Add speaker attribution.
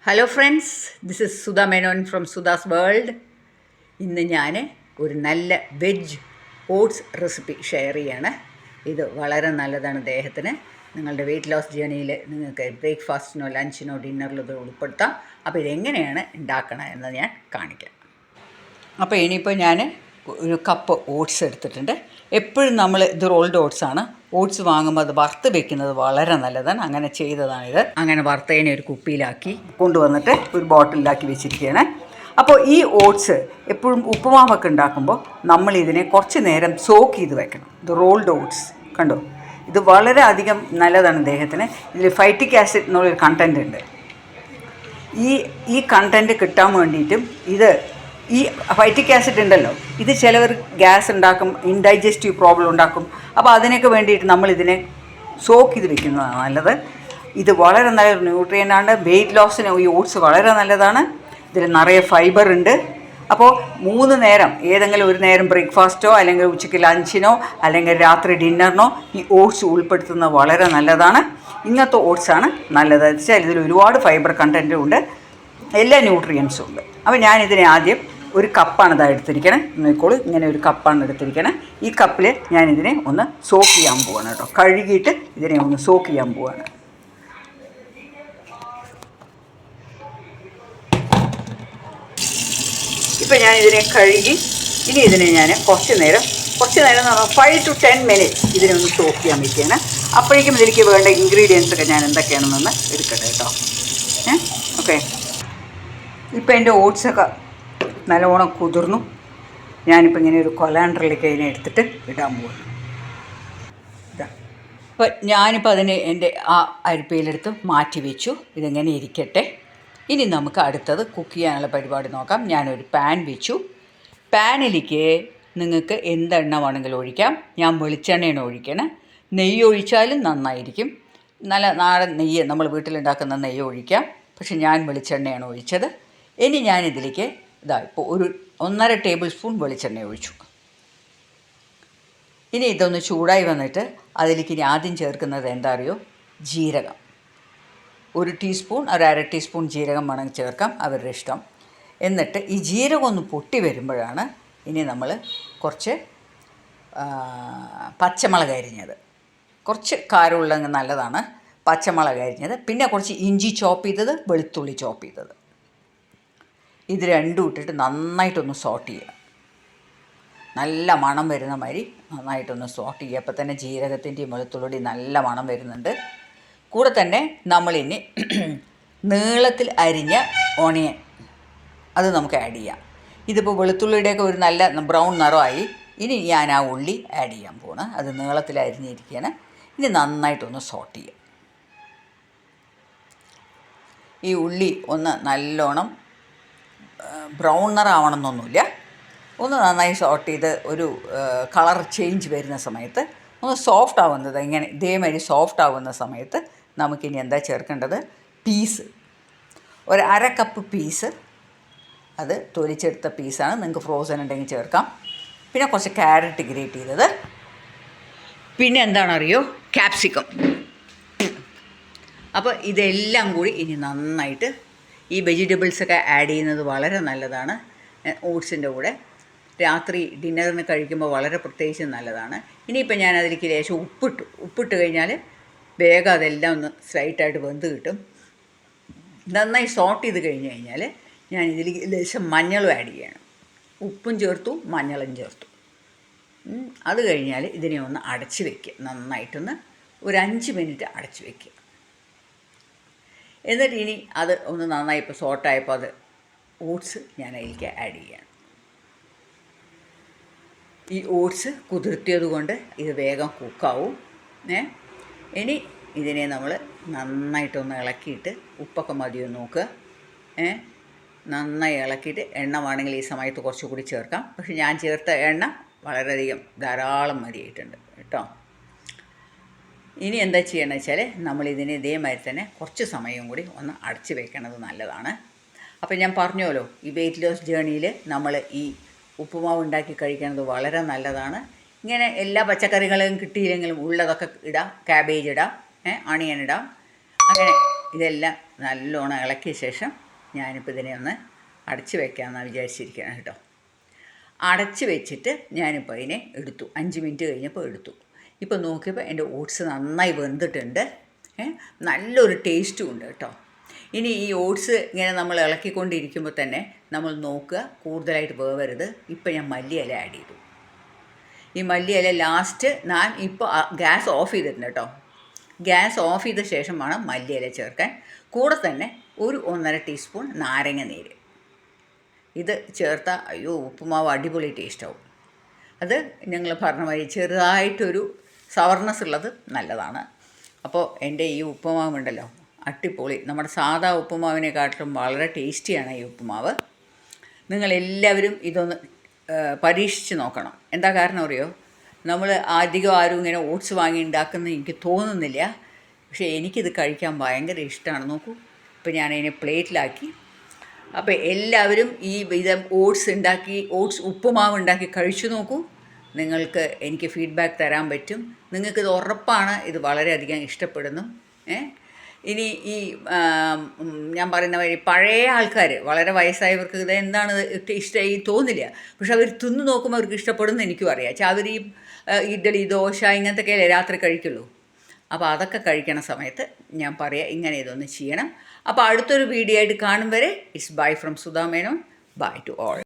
Speaker 1: Hello friends, this is Sudha Menon from Sudha's world. ഇന്ന് ഞാൻ ഒരു നല്ല വെജ് ഓട്സ് റെസിപ്പി ഷെയർ ചെയ്യാണ്. ഇത് വളരെ നല്ലതാണ് ദേഹത്തിന്. നിങ്ങളുടെ വെയ്റ്റ് ലോസ് ജേണിയിൽ നിങ്ങൾക്ക് ബ്രേക്ക്ഫാസ്റ്റിനോ ലഞ്ചിനോ ഡിന്നറിലോ ഇത് ഉൾപ്പെടുത്താം. അപ്പോൾ ഇതെങ്ങനെയാണ് ഉണ്ടാക്കണം എന്ന് ഞാൻ കാണിക്കാം. അപ്പോൾ ഇനിയിപ്പോൾ ഞാൻ ഒരു കപ്പ് ഓട്സ് എടുത്തിട്ടുണ്ട്. എപ്പോഴും നമ്മൾ ഇത് റോൾഡ് ഓട്സാണ്. ഓട്സ് വാങ്ങുമ്പോൾ അത് വറുത്ത് വെക്കുന്നത് വളരെ നല്ലതാണ്. അങ്ങനെ ചെയ്തതാണിത്. അങ്ങനെ വറുത്തതിനെ ഒരു കുപ്പിയിലാക്കി കൊണ്ടുവന്നിട്ട് ഒരു ബോട്ടിലാക്കി വെച്ചിരിക്കുകയാണ്. അപ്പോൾ ഈ ഓട്സ് എപ്പോഴും ഉപ്പുമാവൊക്കെ ഉണ്ടാക്കുമ്പോൾ നമ്മളിതിനെ കുറച്ച് നേരം സോക്ക് ചെയ്ത് വെക്കണം. ഇത് റോൾഡ് ഓട്സ് കണ്ടോ, ഇത് വളരെ അധികം നല്ലതാണ് ദേഹത്തിന്. ഇതിൽ ഫൈറ്റിക് ആസിഡ് എന്നുള്ളൊരു കണ്ടൻറ്റ് ഉണ്ട്. ഈ കണ്ടൻറ്റ് കിട്ടാൻ വേണ്ടിയിട്ടും ഈ ഫൈറ്റിക് ആസിഡ് ഉണ്ടല്ലോ, ഇത് ചിലവർ ഗ്യാസ് ഉണ്ടാക്കും, ഇൻഡൈജസ്റ്റീവ് പ്രോബ്ലം ഉണ്ടാക്കും. അപ്പോൾ അതിനൊക്കെ വേണ്ടിയിട്ട് നമ്മളിതിനെ സോക്ക് ചെയ്ത് വെക്കുന്നതാണ് നല്ലത്. ഇത് വളരെ നല്ലൊരു ന്യൂട്രിയൻ്റാണ്. വെയ്റ്റ് ലോസിന് ഈ ഓട്സ് വളരെ നല്ലതാണ്. ഇതിൽ നിറയെ ഫൈബർ ഉണ്ട്. അപ്പോൾ 3 നേരം ഏതെങ്കിലും ഒരു നേരം ബ്രേക്ക്ഫാസ്റ്റോ അല്ലെങ്കിൽ ഉച്ചയ്ക്ക് ലഞ്ചിനോ അല്ലെങ്കിൽ രാത്രി ഡിന്നറിനോ ഈ ഓട്സ് ഉൾപ്പെടുത്തുന്നത് വളരെ നല്ലതാണ്. ഇങ്ങനത്തെ ഓട്സാണ് നല്ലത്. വെച്ചാൽ ഇതിൽ ഒരുപാട് ഫൈബർ കണ്ടൻറ്റും ഉണ്ട്, എല്ലാ ന്യൂട്രിയൻസും ഉണ്ട്. അപ്പോൾ ഞാനിതിനെ ആദ്യം ഒരു കപ്പാണ് ഇതാ എടുത്തിരിക്കണേ. നോക്കോളൂ, ഇങ്ങനെ ഒരു കപ്പാണ് എടുത്തിരിക്കണേ. ഈ കപ്പിൽ ഞാനിതിനെ ഒന്ന് സോക്ക് ചെയ്യാൻ പോവാണ് കേട്ടോ. കഴുകിയിട്ട് ഇതിനെ ഒന്ന് സോക്ക് ചെയ്യാൻ പോവാണ്. ഇപ്പം ഞാനിതിനെ കഴുകി ഇനി ഇതിനെ ഞാൻ കുറച്ച് നേരം എന്ന് പറഞ്ഞാൽ 5 to 10 മിനിറ്റ്സ് ഇതിനെ ഒന്ന് സോക്ക് ചെയ്യാൻ വയ്ക്കുകയാണ്. അപ്പോഴേക്കും ഇതിലേക്ക് വേണ്ട ഇൻഗ്രീഡിയൻസ് ഒക്കെ ഞാൻ എന്തൊക്കെയാണെന്നൊന്ന് എടുക്കട്ടെ കേട്ടോ. ഓക്കെ, ഇപ്പം എൻ്റെ ഓട്സൊക്കെ നല്ലോണം കുതിർന്നു. ഞാനിപ്പോൾ ഇങ്ങനെ ഒരു കൊലാണ്ടറിലേക്ക് അതിനെ എടുത്തിട്ട് ഇടാൻ പോകുന്നു. അപ്പോൾ ഞാനിപ്പോൾ അതിനെ എൻ്റെ ആ അരിപ്പയിലെടുത്ത് മാറ്റി വെച്ചു. ഇതിങ്ങനെ ഇരിക്കട്ടെ. ഇനി നമുക്ക് അടുത്തത് കുക്ക് ചെയ്യാനുള്ള പരിപാടി നോക്കാം. ഞാനൊരു പാൻ വെച്ചു. പാനിലേക്ക് നിങ്ങൾക്ക് എന്തെണ്ണ വേണമെങ്കിലും ഒഴിക്കാം. ഞാൻ വെളിച്ചെണ്ണയാണ് ഒഴിക്കണം. നെയ്യ് ഒഴിച്ചാലും നന്നായിരിക്കും. നല്ല നാടൻ നെയ്യ്, നമ്മൾ വീട്ടിലുണ്ടാക്കുന്ന നെയ്യ് ഒഴിക്കാം. പക്ഷെ ഞാൻ വെളിച്ചെണ്ണയാണ് ഒഴിച്ചത്. ഇനി ഞാനിതിലേക്ക് ഇപ്പോൾ ഒരു 1.5 ടേബിൾ സ്പൂൺ വെളിച്ചെണ്ണ ഒഴിച്ചു. ഇനി ഇതൊന്ന് ചൂടായി വന്നിട്ട് അതിലേക്ക് ഇനി ആദ്യം ചേർക്കുന്നത് എന്താ അറിയോ? ജീരകം. 1 ടീസ്പൂൺ, 1/2 ടീസ്പൂൺ ജീരകം വേണമെങ്കിൽ ചേർക്കാം, അവരുടെ ഇഷ്ടം. എന്നിട്ട് ഈ ജീരകം ഒന്ന് പൊട്ടി വരുമ്പോഴാണ് ഇനി നമ്മൾ കുറച്ച് പച്ചമുളക് അരിഞ്ഞത്, കുറച്ച് കാരമുള്ളത് നല്ലതാണ്, പച്ചമുളക് അരിഞ്ഞത്, പിന്നെ കുറച്ച് ഇഞ്ചി ചോപ്പ് ചെയ്തത്, വെളുത്തുള്ളി ചോപ്പ് ചെയ്തത്, ഇത് രണ്ടും ഇട്ടിട്ട് നന്നായിട്ടൊന്ന് സോട്ട് ചെയ്യുക. നല്ല മണം വരുന്ന മാതിരി നന്നായിട്ടൊന്ന് സോട്ട് ചെയ്യുക. അപ്പോൾ തന്നെ ജീരകത്തിൻ്റെയും വെളുത്തുള്ളിയുടെയും നല്ല മണം വരുന്നുണ്ട്. കൂടെ തന്നെ നമ്മളിനി നീളത്തിൽ അരിഞ്ഞ ഓണിയൻ അത് നമുക്ക് ആഡ് ചെയ്യാം. ഇതിപ്പോൾ വെളുത്തുള്ളിയുടെയൊക്കെ ഒരു നല്ല ബ്രൗൺ നിറമായി. ഇനി ഞാൻ ആ ഉള്ളി ആഡ് ചെയ്യാൻ പോവാണ്. അത് നീളത്തിൽ അരിഞ്ഞിരിക്കുകയാണ്. ഇനി നന്നായിട്ടൊന്ന് സോട്ട് ചെയ്യുക. ഈ ഉള്ളി ഒന്ന് നല്ലോണം ബ്രൗൺ നിറമാവണമെന്നൊന്നുമില്ല, ഒന്ന് നന്നായി സോട്ട് ചെയ്ത് ഒരു കളർ ചേഞ്ച് വരുന്ന സമയത്ത് ഒന്ന് സോഫ്റ്റ് ആവുന്നത്, ഇങ്ങനെ ഇതേമാതിരി സോഫ്റ്റ് ആവുന്ന സമയത്ത് നമുക്കിനി എന്താ ചേർക്കേണ്ടത്? പീസ്, 1/2 കപ്പ് പീസ്, അത് തൊലിച്ചെടുത്ത പീസാണ്. നിങ്ങൾക്ക് ഫ്രോസൺ ഉണ്ടെങ്കിൽ ചേർക്കാം. പിന്നെ കുറച്ച് ക്യാരറ്റ് ഗ്രേറ്റ് ചെയ്തത്, പിന്നെ എന്താണെന്നറിയോ? ക്യാപ്സിക്കം. അപ്പോൾ ഇതെല്ലാം കൂടി ഇനി നന്നായിട്ട് ഈ വെജിറ്റബിൾസൊക്കെ ആഡ് ചെയ്യുന്നത് വളരെ നല്ലതാണ്. ഓട്സിൻ്റെ കൂടെ രാത്രി ഡിന്നറിന് കഴിക്കുമ്പോൾ വളരെ പ്രത്യേകിച്ച് നല്ലതാണ്. ഇനിയിപ്പോൾ ഞാൻ അതിലേക്ക് ലേശം ഉപ്പിട്ട് കഴിഞ്ഞാൽ വേഗം അതെല്ലാം ഒന്ന് സ്ലൈറ്റായിട്ട് വെന്ത് കിട്ടും. നന്നായി സോട്ട് ചെയ്ത് കഴിഞ്ഞാൽ ഞാൻ ഇതിലേക്ക് ലേശം മഞ്ഞളും ആഡ് ചെയ്യണം. ഉപ്പും ചേർത്തു, മഞ്ഞളും ചേർത്തു. അത് കഴിഞ്ഞാൽ ഇതിനെ ഒന്ന് അടച്ച് വയ്ക്കുക. നന്നായിട്ടൊന്ന് ഒരു 5 മിനിറ്റ് അടച്ച് വയ്ക്കുക. എന്നിട്ട് ഇനി അത് ഒന്ന് നന്നായി ഇപ്പോൾ സോട്ടായപ്പോൾ അത് ഓട്സ് ഞാൻ അതിലേക്ക് ആഡ് ചെയ്യണം. ഈ ഓട്സ് കുതിർത്തിയത് കൊണ്ട് ഇത് വേഗം കുക്കാവും. ഇനി ഇതിനെ നമ്മൾ നന്നായിട്ടൊന്ന് ഇളക്കിയിട്ട് ഉപ്പൊക്കെ മതിയോ നോക്കുക. നന്നായി ഇളക്കിയിട്ട് എണ്ണ വേണമെങ്കിൽ ഈ സമയത്ത് കുറച്ചുകൂടി ചേർക്കാം. പക്ഷെ ഞാൻ ചേർത്ത എണ്ണ വളരെയധികം ധാരാളം മതിയായിട്ടുണ്ട് കേട്ടോ. ഇനി എന്താ ചെയ്യണമെന്ന് വെച്ചാൽ നമ്മളിതിന് ഇതേമാതിരി തന്നെ കുറച്ച് സമയം കൂടി ഒന്ന് അടച്ച് വെക്കണത് നല്ലതാണ്. അപ്പോൾ ഞാൻ പറഞ്ഞല്ലോ, ഈ വെയ്റ്റ് ലോസ് ജേണിയിൽ നമ്മൾ ഈ ഉപ്പുമാവ് ഉണ്ടാക്കി കഴിക്കുന്നത് വളരെ നല്ലതാണ്. ഇങ്ങനെ എല്ലാ പച്ചക്കറികളും കിട്ടിയില്ലെങ്കിലും ഉള്ളതൊക്കെ ഇടാം. ക്യാബേജ് ഇടാം, അണിയൻ ഇടാം, അങ്ങനെ ഇതെല്ലാം നല്ലോണം ഇളക്കിയ ശേഷം ഞാനിപ്പോൾ ഇതിനെ ഒന്ന് അടച്ച് വെക്കാമെന്നാണ് വിചാരിച്ചിരിക്കുകയാണ് കേട്ടോ. അടച്ച് വെച്ചിട്ട് ഞാനിപ്പോൾ അതിനെ എടുത്തു. 5 മിനിറ്റ് കഴിഞ്ഞപ്പോൾ എടുത്തു. ഇപ്പോൾ നോക്കിയപ്പോൾ എൻ്റെ ഓട്സ് നന്നായി വെന്തിട്ടുണ്ട്. നല്ലൊരു ടേസ്റ്റും ഉണ്ട് കേട്ടോ. ഇനി ഈ ഓട്സ് ഇങ്ങനെ നമ്മൾ ഇളക്കിക്കൊണ്ടിരിക്കുമ്പോൾ തന്നെ നമ്മൾ നോക്കുക കൂടുതലായിട്ട് വേവരുത്. ഇപ്പം ഞാൻ മല്ലിയില ആഡ് ചെയ്തു. ഈ മല്ലിയില ലാസ്റ്റ് ഞാൻ ഇപ്പോൾ ഗ്യാസ് ഓഫ് ചെയ്തിട്ടുണ്ട് കേട്ടോ. ഗ്യാസ് ഓഫ് ചെയ്ത ശേഷം വേണം മല്ലിയില ചേർക്കാൻ. കൂടെ തന്നെ ഒരു 1.5 ടീസ്പൂൺ നാരങ്ങ നീര് ഇത് ചേർത്താൽ അയ്യോ ഉപ്പുമാവ് അടിപൊളി ടേസ്റ്റാവും. അത് ഞങ്ങൾ പറഞ്ഞ മാതിരി ചെറുതായിട്ടൊരു സവർനെസ് ഉള്ളത് നല്ലതാണ്. അപ്പോൾ എൻ്റെ ഈ ഉപ്പുമാവ് ഉണ്ടല്ലോ അടിപൊളി. നമ്മുടെ സാധാ ഉപ്പുമാവിനെക്കാട്ടിലും വളരെ ടേസ്റ്റിയാണ് ഈ ഉപ്പുമാവ്. നിങ്ങളെല്ലാവരും ഇതൊന്ന് പരീക്ഷിച്ച് നോക്കണം. എന്താ കാരണം അറിയോ, നമ്മൾ അധികം ആരും ഇങ്ങനെ ഓട്സ് വാങ്ങി ഉണ്ടാക്കുന്നത് എനിക്ക് തോന്നുന്നില്ല. പക്ഷേ എനിക്കിത് കഴിക്കാൻ ഭയങ്കര ഇഷ്ടമാണ്. നോക്കൂ, ഇപ്പോൾ ഞാനതിനെ പ്ലേറ്റിലാക്കി. അപ്പോൾ എല്ലാവരും ഈ വിധം ഓട്സ് ഉപ്പുമാവ് ഉണ്ടാക്കി കഴിച്ചു നോക്കൂ. നിങ്ങൾക്ക് എനിക്ക് ഫീഡ്ബാക്ക് തരാൻ പറ്റും. നിങ്ങൾക്കിത് ഉറപ്പാണ് ഇത് വളരെയധികം ഇഷ്ടപ്പെടുന്നു. ഇനി ഈ ഞാൻ പറയുന്ന വഴി പഴയ ആൾക്കാർ വളരെ വയസ്സായവർക്ക് ഇത് എന്താണ് ഇഷ്ടമായി തോന്നില്ല. പക്ഷെ അവർ തിന്ന് നോക്കുമ്പോൾ അവർക്ക് ഇഷ്ടപ്പെടുമെന്ന് എനിക്കും അറിയാം. അവർ ഈ ഇഡ്ഡലി ദോശ ഇങ്ങനത്തെയൊക്കെയല്ലേ രാത്രി കഴിക്കുള്ളൂ. അപ്പോൾ അതൊക്കെ കഴിക്കണ സമയത്ത് ഞാൻ പറയാം ഇങ്ങനെ ഇതൊന്ന് ചെയ്യണം. അപ്പോൾ അടുത്തൊരു വീഡിയോ ആയിട്ട് കാണും വരെ it's bye from Sudha Menon. Bye to all.